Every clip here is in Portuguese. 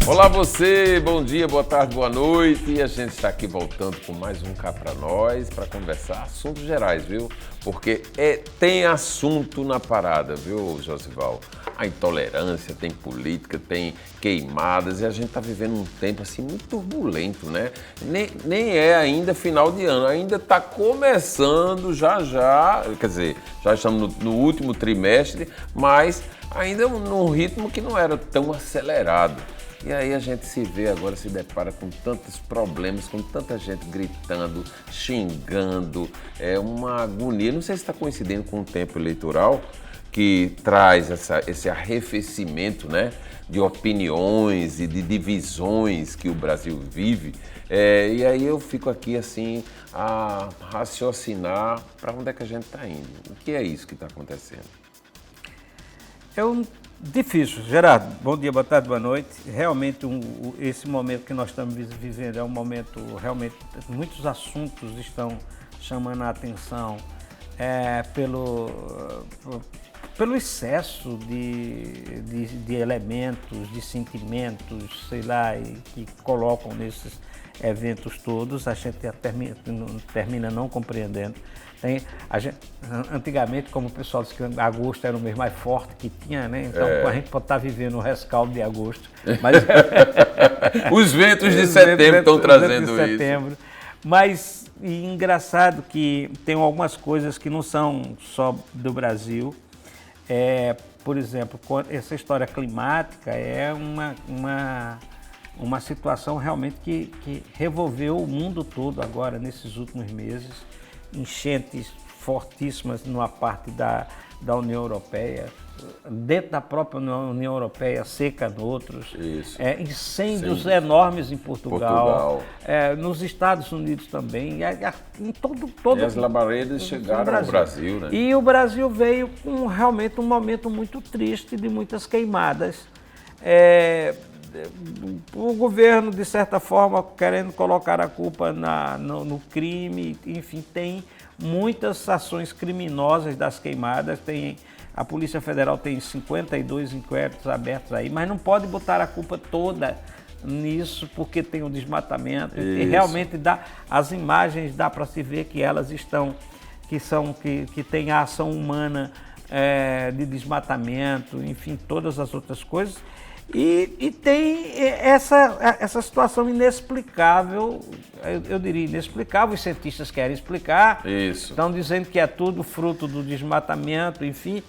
Olá você, bom dia, boa tarde, boa noite. E a gente está aqui voltando com mais um Cá Pra Nós para conversar assuntos gerais, viu? Porque tem assunto na parada, viu, Josival? A intolerância, tem política, tem queimadas e a gente está vivendo um tempo assim muito turbulento, né? Nem é ainda final de ano, ainda está começando já, quer dizer, já estamos no último trimestre, mas ainda num ritmo que não era tão acelerado. E aí a gente se vê agora, se depara com tantos problemas, com tanta gente gritando, xingando, é uma agonia. Não sei se está coincidindo com o tempo eleitoral, que traz esse arrefecimento, né, de opiniões e de divisões que o Brasil vive. E aí eu fico aqui assim a raciocinar para onde é que a gente está indo. O que é isso que está acontecendo? Difícil. Gerardo, bom dia, boa tarde, boa noite. Realmente esse momento que nós estamos vivendo é um momento, realmente, muitos assuntos estão chamando a atenção pelo excesso de elementos, de sentimentos, sei lá, que colocam nesses eventos todos. A gente termina não compreendendo. Antigamente, como o pessoal disse que agosto era o mês mais forte que tinha, né? Então a gente pode estar vivendo o rescaldo de agosto. Mas os ventos de setembro estão trazendo isso. Mas engraçado que tem algumas coisas que não são só do Brasil. Por exemplo, essa história climática é uma situação realmente que revolveu o mundo todo agora, nesses últimos meses. Enchentes fortíssimas numa parte da União Europeia, dentro da própria União Europeia, seca em outros, incêndios enormes em Portugal. Nos Estados Unidos também, em todo e as labaredas chegaram ao Brasil, né? E o Brasil veio com realmente um momento muito triste de muitas queimadas. O governo, de certa forma, querendo colocar a culpa no crime, enfim, tem muitas ações criminosas das queimadas. A Polícia Federal tem 52 inquéritos abertos aí, mas não pode botar a culpa toda nisso, porque tem o desmatamento. E realmente as imagens dá para se ver que elas que tem a ação humana de desmatamento, enfim, todas as outras coisas. E tem essa situação inexplicável, eu diria inexplicável, os cientistas querem explicar, estão dizendo que é tudo fruto do desmatamento, enfim.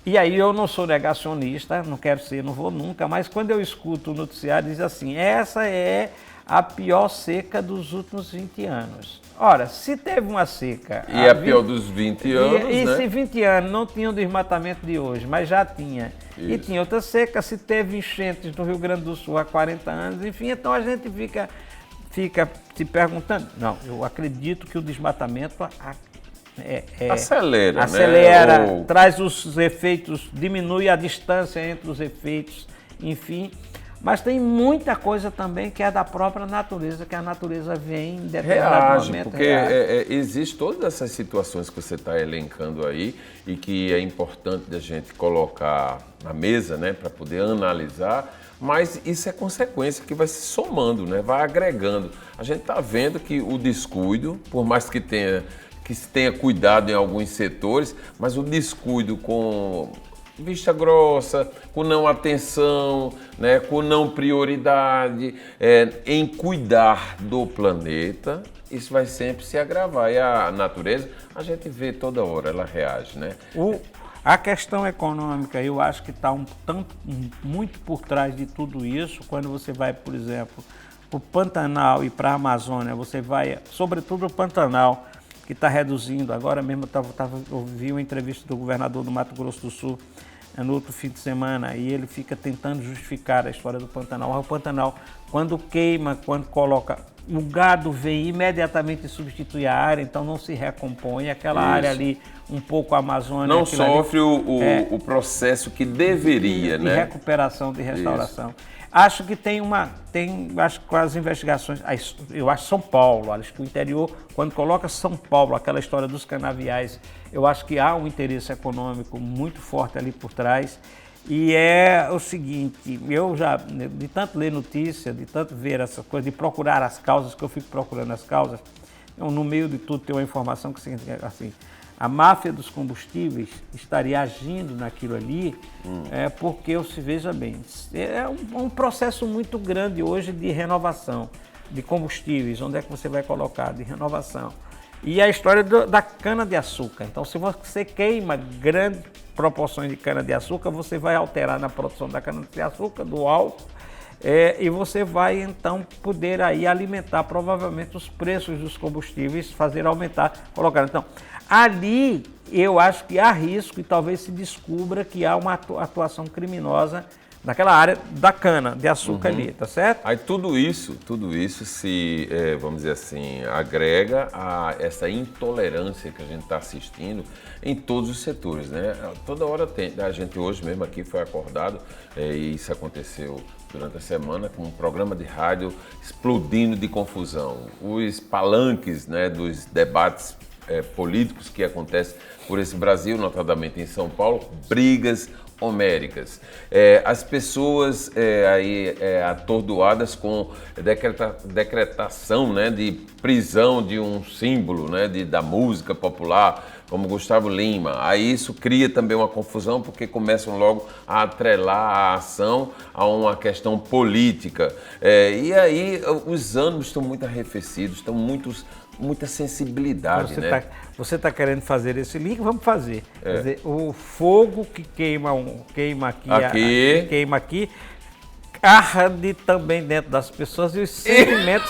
E aí eu não sou negacionista, não quero ser, não vou nunca, mas quando eu escuto o noticiário, diz assim, essa é a pior seca dos últimos 20 anos. Ora, se teve uma seca... E a pior dos 20 anos, né? E se 20 anos não tinha o desmatamento de hoje, mas já tinha. Isso. E tinha outra seca, se teve enchentes no Rio Grande do Sul há 40 anos, enfim, então a gente fica se perguntando. Não, eu acredito que o desmatamento acelera, né? Traz os efeitos, diminui a distância entre os efeitos, enfim... Mas tem muita coisa também que é da própria natureza, que a natureza vem em determinado momento. Porque existe todas essas situações que você está elencando aí e que é importante a gente colocar na mesa, né, para poder analisar, mas isso é consequência que vai se somando, né, vai agregando. A gente está vendo que o descuido, por mais que se tenha cuidado em alguns setores, mas o descuido com vista grossa, com não atenção, né, com não prioridade, em cuidar do planeta, isso vai sempre se agravar. E a natureza, a gente vê toda hora, ela reage, né? A questão econômica, eu acho que está muito por trás de tudo isso. Quando você vai, por exemplo, para o Pantanal e para a Amazônia, você vai, sobretudo o Pantanal, que está reduzindo. Agora mesmo eu vi uma entrevista do governador do Mato Grosso do Sul no outro fim de semana e ele fica tentando justificar a história do Pantanal. O Pantanal, quando queima, quando coloca, o gado vem imediatamente substituir a área, então não se recompõe. Aquela área ali, um pouco a Amazônia... Não sofre o processo que deveria, né? De recuperação, de restauração. Isso. Acho que acho que com as investigações, eu acho São Paulo, acho que o interior, quando coloca São Paulo, aquela história dos canaviais, eu acho que há um interesse econômico muito forte ali por trás. E é o seguinte, eu já, de tanto ler notícia, de tanto ver essas coisas, de procurar as causas, que eu fico procurando as causas, no meio de tudo tem uma informação que assim, a máfia dos combustíveis estaria agindo naquilo ali, porque, se veja bem, é um processo muito grande hoje de renovação de combustíveis, onde é que você vai colocar, de renovação. E a história da cana-de-açúcar. Então, se você queima grandes proporções de cana-de-açúcar, você vai alterar na produção da cana-de-açúcar, do álcool, e você vai, então, poder aí alimentar, provavelmente, os preços dos combustíveis, fazer aumentar, colocar. Então, ali, eu acho que há risco e talvez se descubra que há uma atuação criminosa naquela área da cana-de-açúcar ali, tá certo? Aí tudo isso se, vamos dizer assim, agrega a essa intolerância que a gente está assistindo em todos os setores, né? Toda hora tem, a gente hoje mesmo aqui foi acordado, e isso aconteceu durante a semana, com um programa de rádio explodindo de confusão. Os palanques, né, dos debates políticos que acontecem por esse Brasil, notadamente em São Paulo, brigas homéricas. As pessoas aí atordoadas com decretação, né, de prisão de um símbolo, né, da música popular, como Gustavo Lima. Aí isso cria também uma confusão, porque começam logo a atrelar a ação a uma questão política. E aí os ânimos estão muito arrefecidos, estão muita sensibilidade, né? Você está querendo fazer esse link? Vamos fazer. Quer dizer, o fogo que queima aqui, queima aqui, arde também dentro das pessoas e os sentimentos...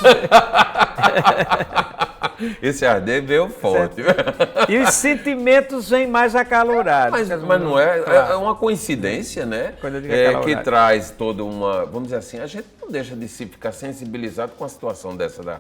Esse arder veio forte. E os sentimentos vêm mais acalorados. Mas não é uma coincidência, né? Que traz toda uma... Vamos dizer assim, a gente não deixa de se ficar sensibilizado com a situação dessa da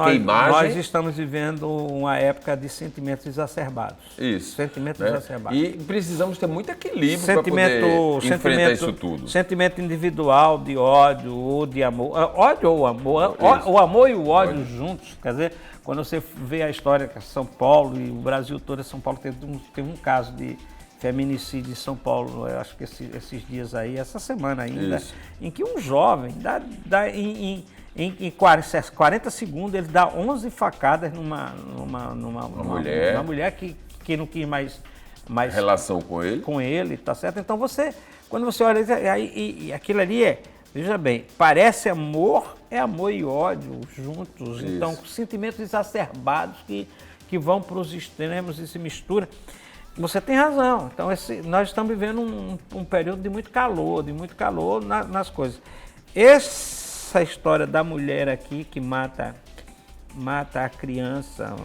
queimagem. Nós estamos vivendo uma época de sentimentos exacerbados. Isso. Sentimentos né? exacerbados. E precisamos ter muito equilíbrio para poder enfrentar isso tudo. Sentimento individual de ódio ou de amor. Ódio ou amor. O amor e o ódio juntos. Quer dizer, quando você vê a história que São Paulo e o Brasil todo, São Paulo teve um caso de feminicídio em São Paulo, eu acho que esses dias aí, essa semana ainda, em que um jovem, em 40 segundos, ele dá 11 facadas numa mulher que não quis mais relação com ele, tá certo? Então quando você olha, e aquilo ali veja bem, parece amor, é amor e ódio juntos. Isso. Então, sentimentos exacerbados que vão para os extremos e se misturam. Você tem razão. Então, nós estamos vivendo um período de muito calor nas coisas. Essa história da mulher aqui que mata a criança,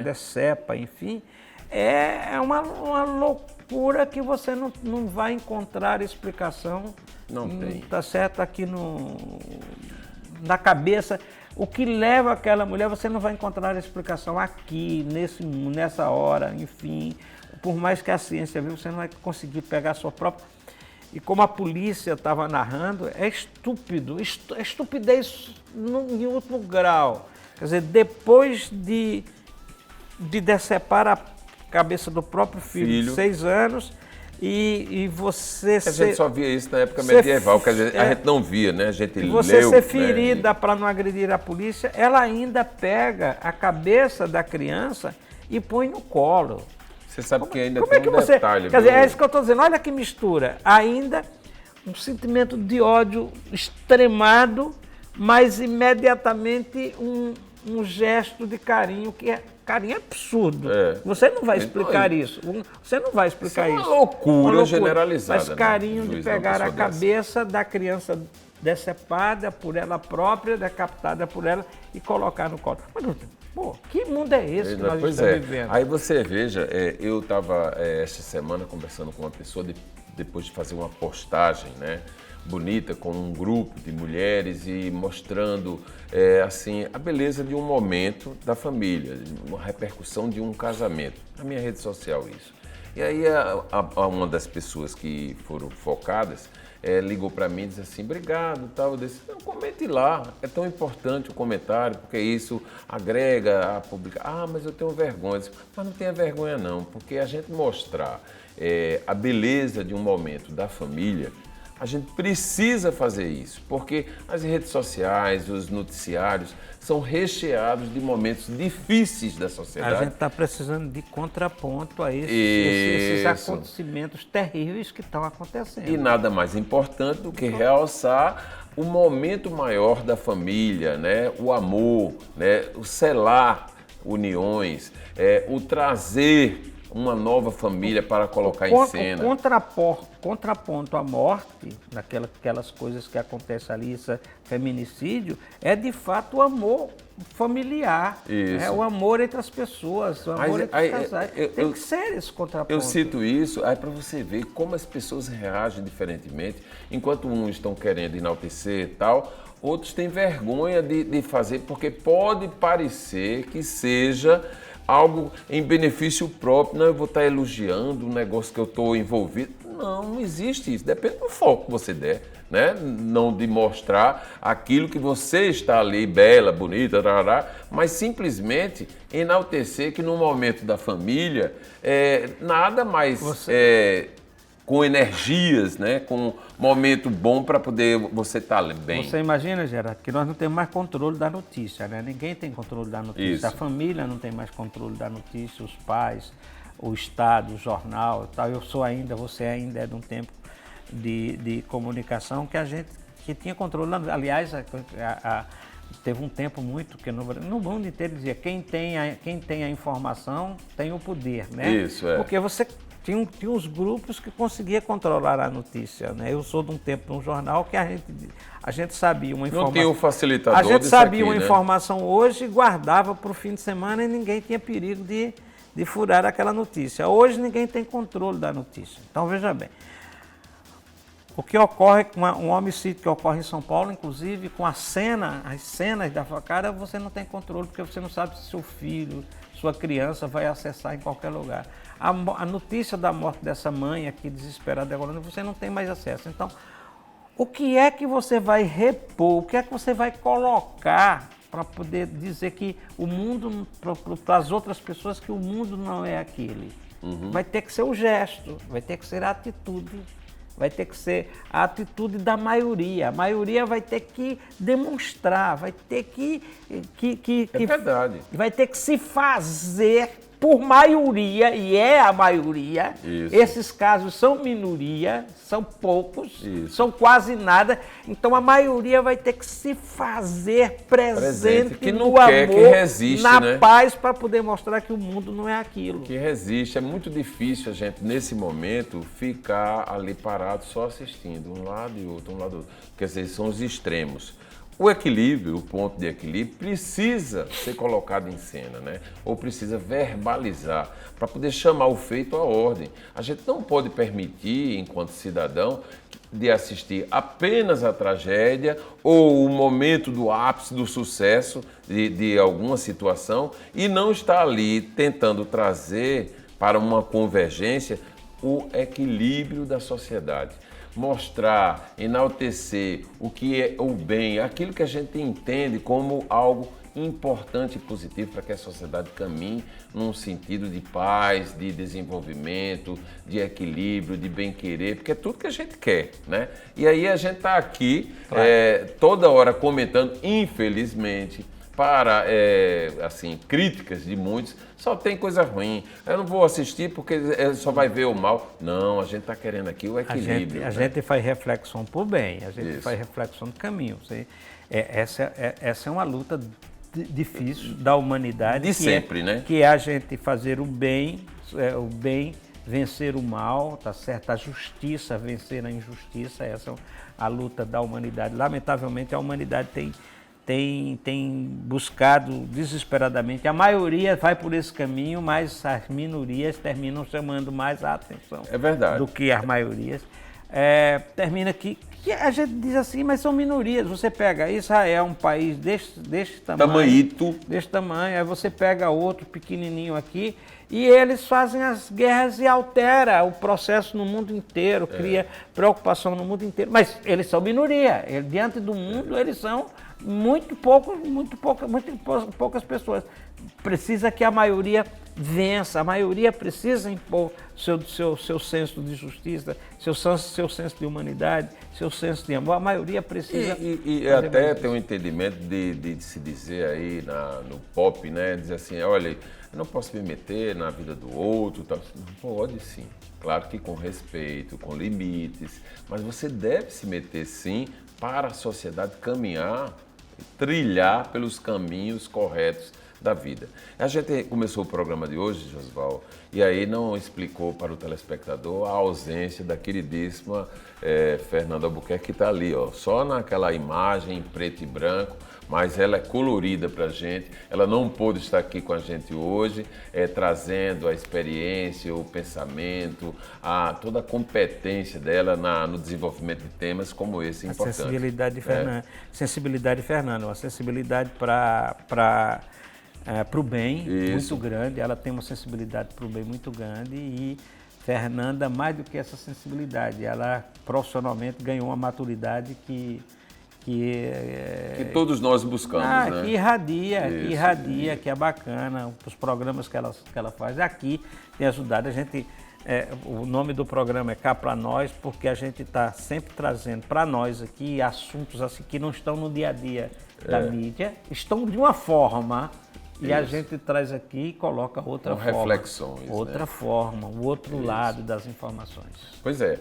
decepa, enfim, é uma loucura que você não vai encontrar explicação. Não tem. Tá certo? Aqui na cabeça. O que leva aquela mulher, você não vai encontrar a explicação aqui, nessa hora, enfim. Por mais que a ciência viu, você não vai conseguir pegar a sua própria... E como a polícia estava narrando, é estúpido, é estupidez em último grau. Quer dizer, depois de decepar a cabeça do próprio filho de 6 anos... E você... A gente só via isso na época medieval, quer dizer, a gente não via, né? A gente leu... Você ser ferida para não agredir a polícia, ela ainda pega a cabeça da criança e põe no colo. Você sabe que ainda tem um detalhe. Quer dizer, é isso que eu estou dizendo, olha que mistura. Ainda um sentimento de ódio extremado, mas imediatamente um gesto de carinho que é... Carinho absurdo. Você não vai explicar isso. Você não vai explicar isso. É uma loucura generalizada. Mas carinho de pegar a cabeça da criança decepada por ela própria, decapitada por ela e colocar no colo. Mas, pô, que mundo é esse que nós estamos vivendo? Aí você veja, eu estava esta semana conversando com uma pessoa depois de fazer uma postagem, né? Bonita, com um grupo de mulheres e mostrando assim, a beleza de um momento da família, uma repercussão de um casamento. Na minha rede social isso. E aí uma das pessoas que foram focadas, ligou para mim e disse assim, obrigado, tal. Eu disse, não, comente lá, é tão importante o comentário, porque isso agrega a publicação. Ah, mas eu tenho vergonha. Eu disse, mas não tenha vergonha não, porque a gente mostrar a beleza de um momento da família, a gente precisa fazer isso, porque as redes sociais, os noticiários são recheados de momentos difíceis da sociedade. A gente está precisando de contraponto a esses acontecimentos terríveis que estão acontecendo. E nada mais importante do que realçar o momento maior da família, né? O amor, né? O selar uniões, o trazer uma nova família para colocar em cena. O contraponto à morte, daquelas coisas que acontecem ali, esse feminicídio, é de fato o amor familiar, o amor entre as pessoas, o amor entre os casais. Tem que ser esse contraponto. Eu cito isso aí para você ver como as pessoas reagem diferentemente. Enquanto uns estão querendo enaltecer e tal, outros têm vergonha de fazer, porque pode parecer que seja algo em benefício próprio. Não, eu vou estar elogiando um negócio que eu estou envolvido. Não existe isso. Depende do foco que você der, né? Não de mostrar aquilo que você está ali, bela, bonita, mas simplesmente enaltecer que no momento da família, nada mais com energias, né? Com momento bom para poder você estar bem. Você imagina, Gerardo, que nós não temos mais controle da notícia, né? Ninguém tem controle da notícia. Isso. A família não tem mais controle da notícia, os pais, o Estado, o jornal, tal. Você ainda é de um tempo de comunicação que tinha controle. Aliás, teve um tempo muito que no mundo inteiro dizia quem tem a informação tem o poder, né? Isso, Porque você tinha uns grupos que conseguia controlar a notícia, né? Eu sou de um tempo de um jornal que a gente sabia uma informação. Não tinha o facilitador. A gente sabia uma né? informação hoje e guardava para o fim de semana e ninguém tinha perigo de furar aquela notícia. Hoje ninguém tem controle da notícia. Então veja bem. O que ocorre com um homicídio que ocorre em São Paulo, inclusive com as cenas da facada, você não tem controle, porque você não sabe se seu filho, sua criança vai acessar em qualquer lugar. A notícia da morte dessa mãe aqui desesperada agora, você não tem mais acesso. Então, o que é que você vai repor? O que é que você vai colocar para poder dizer que o mundo, para as outras pessoas, que o mundo não é aquele? Vai ter que ser o gesto, vai ter que ser a atitude. Vai ter que ser a atitude da maioria. A maioria vai ter que demonstrar, vai ter que É verdade. vai ter que se fazer por maioria, e é a maioria. Isso. Esses casos são minoria, são poucos, Isso. são quase nada. Então a maioria vai ter que se fazer presente que no não quer, amor, que resiste, na né? paz, para poder mostrar que o mundo não é aquilo. Que resiste. É muito difícil a gente, nesse momento, ficar ali parado só assistindo, um lado e outro, um lado e outro. Quer dizer, são os extremos. O equilíbrio, o ponto de equilíbrio, precisa ser colocado em cena, né? Ou precisa verbalizar, para poder chamar o feito à ordem. A gente não pode permitir, enquanto cidadão, de assistir apenas a tragédia ou o momento do ápice do sucesso de alguma situação e não estar ali tentando trazer para uma convergência o equilíbrio da sociedade. Mostrar, enaltecer o que é o bem, aquilo que a gente entende como algo importante e positivo para que a sociedade caminhe num sentido de paz, de desenvolvimento, de equilíbrio, de bem-querer, porque é tudo que a gente quer, né? E aí a gente está aqui toda hora comentando, infelizmente, para assim, críticas de muitos, só tem coisa ruim. Eu não vou assistir porque só vai ver o mal. Não, a gente está querendo aqui o equilíbrio. A gente faz reflexão por bem, a gente faz reflexão do caminho. Essa é uma luta difícil da humanidade. De sempre, né? Que é a gente fazer o bem vencer o mal, tá certo? A justiça vencer a injustiça, essa é a luta da humanidade. Lamentavelmente, a humanidade tem buscado desesperadamente. A maioria vai por esse caminho, mas as minorias terminam chamando mais a atenção do que as maiorias. Termina que a gente diz assim, mas são minorias. Você pega Israel, um país deste tamanho, Tamanhito. deste tamanho, aí você pega outro pequenininho aqui E eles fazem as guerras e altera o processo no mundo inteiro, cria preocupação no mundo inteiro. Mas eles são minoria. Diante do mundo, eles são muito poucas pessoas. Precisa que a maioria vença, a maioria precisa impor seu senso de justiça, seu senso de humanidade, seu senso de amor. A maioria precisa... E até tem um entendimento de se dizer aí no pop, né? Dizer assim, olha, eu não posso me meter na vida do outro. Tá? Não pode sim. Claro que com respeito, com limites, mas você deve se meter sim para a sociedade caminhar, trilhar pelos caminhos corretos da vida. A gente começou o programa de hoje, Josival, e aí não explicou para o telespectador a ausência da queridíssima Fernanda Albuquerque, que está ali, ó, só naquela imagem em preto e branco, mas ela é colorida para a gente. Ela não pôde estar aqui com a gente hoje, trazendo a experiência, o pensamento, toda a competência dela no desenvolvimento de temas como esse importante. Sensibilidade de Fernanda, uma sensibilidade para o bem muito grande, ela tem uma sensibilidade para o bem muito grande e Fernanda, mais do que essa sensibilidade, ela profissionalmente ganhou uma maturidade que todos nós buscamos, né? Que irradia, que é bacana, os programas que ela faz aqui tem ajudado a gente. O nome do programa é Cá Pra Nós, porque a gente está sempre trazendo para nós aqui assuntos assim que não estão no dia a dia da mídia, estão de uma forma. E a gente traz aqui e coloca outra forma. Reflexões. Outra forma, o outro lado das informações. Pois é.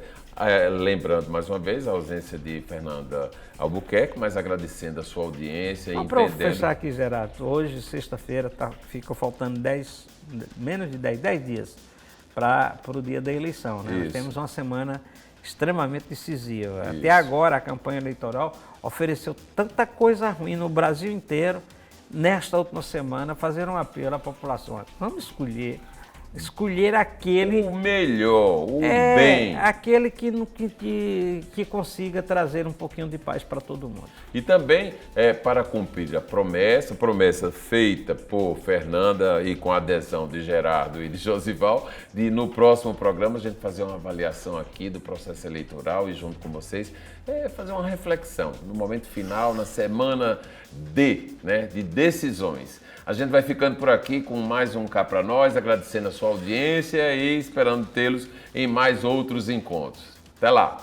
Lembrando mais uma vez a ausência de Fernanda Albuquerque, mas agradecendo a sua audiência e para entendendo... fechar aqui, Gerardo, hoje, sexta-feira, fica faltando menos de 10 dias para o dia da eleição. Né? Nós temos uma semana extremamente decisiva. Isso. Até agora, a campanha eleitoral ofereceu tanta coisa ruim no Brasil inteiro. Nesta última semana, fazer um apelo à população. Vamos escolher aquele... O melhor, o bem. Aquele que consiga trazer um pouquinho de paz para todo mundo. E também para cumprir a promessa feita por Fernanda e com a adesão de Gerardo e de Josival, de no próximo programa a gente fazer uma avaliação aqui do processo eleitoral e junto com vocês fazer uma reflexão no momento final, na semana de decisões. A gente vai ficando por aqui com mais um Cá Pra Nós, agradecendo a sua audiência e esperando tê-los em mais outros encontros. Até lá!